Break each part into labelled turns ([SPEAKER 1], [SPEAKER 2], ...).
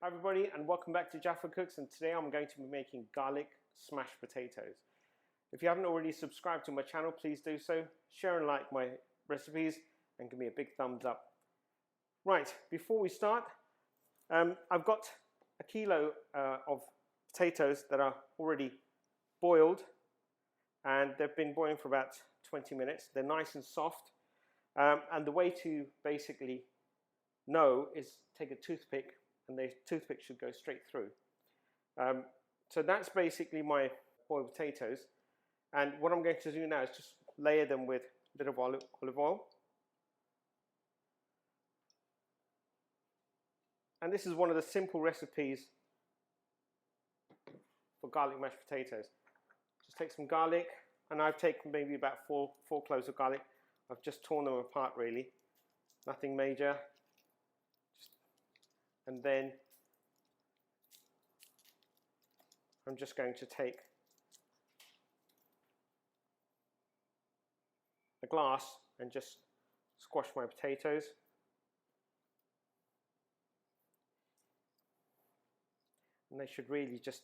[SPEAKER 1] Hi everybody and welcome back to Jaffa Cooks, and today I'm going to be making garlic smashed potatoes. If you haven't already subscribed to my channel, please do so. Share and like my recipes and give me a big thumbs up. Right, before we start, I've got a kilo of potatoes that are already boiled, and they've been boiling for about 20 minutes. They're nice and soft, and the way to basically know is take a toothpick, and the toothpick should go straight through. So that's basically my boiled potatoes, and what I'm going to do now is just layer them with a bit of olive oil. And this is one of the simple recipes for garlic mashed potatoes. Just take some garlic, and I've taken maybe about four cloves of garlic. I've just torn them apart, really, nothing major. And then I'm just going to take a glass and just squash my potatoes. And they should really just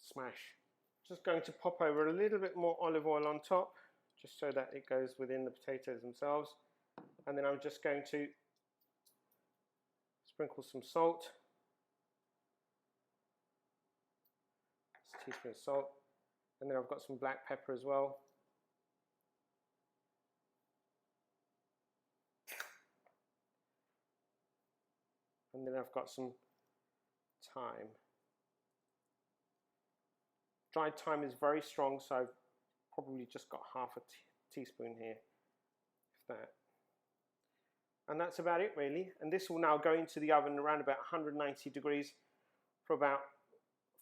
[SPEAKER 1] smash. Just going to pop over a little bit more olive oil on top, just so that it goes within the potatoes themselves. And then I'm just going to sprinkle some salt. Just a teaspoon of salt. And then I've got some black pepper as well. And then I've got some thyme. Dried thyme is very strong, so I've probably just got half a teaspoon here, if that. And that's about it, really. And this will now go into the oven around about 190 degrees for about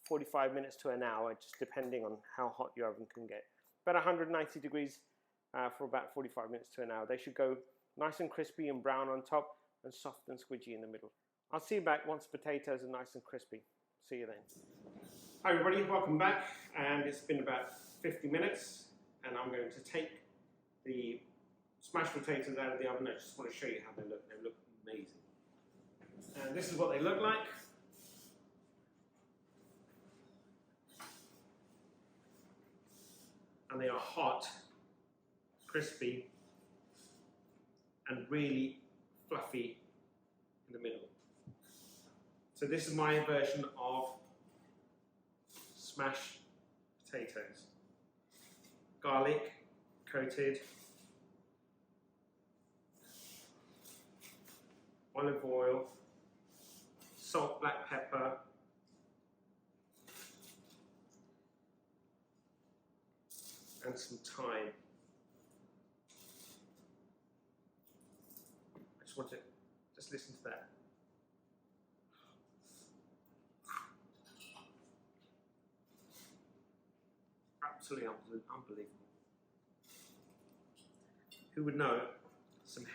[SPEAKER 1] 45 minutes to an hour, just depending on how hot your oven can get. About 190 degrees for about 45 minutes to an hour. They should go nice and crispy and brown on top and soft and squidgy in the middle. I'll see you back once the potatoes are nice and crispy. See you then. Hi everybody, welcome back. And it's been about 50 minutes, and I'm going to take the smashed potatoes out of the oven. I just want to show you how they look. They look amazing. And this is what they look like. And they are hot, crispy, and really fluffy in the middle. So this is my version of smashed potatoes. Garlic coated, olive oil, salt, black pepper, and some thyme. I just want to listen to that. Absolutely unbelievable. Who would know? Some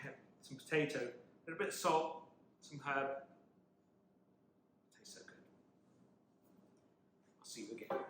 [SPEAKER 1] potato, a little bit of salt, some herb. Tastes so good. I'll see you again.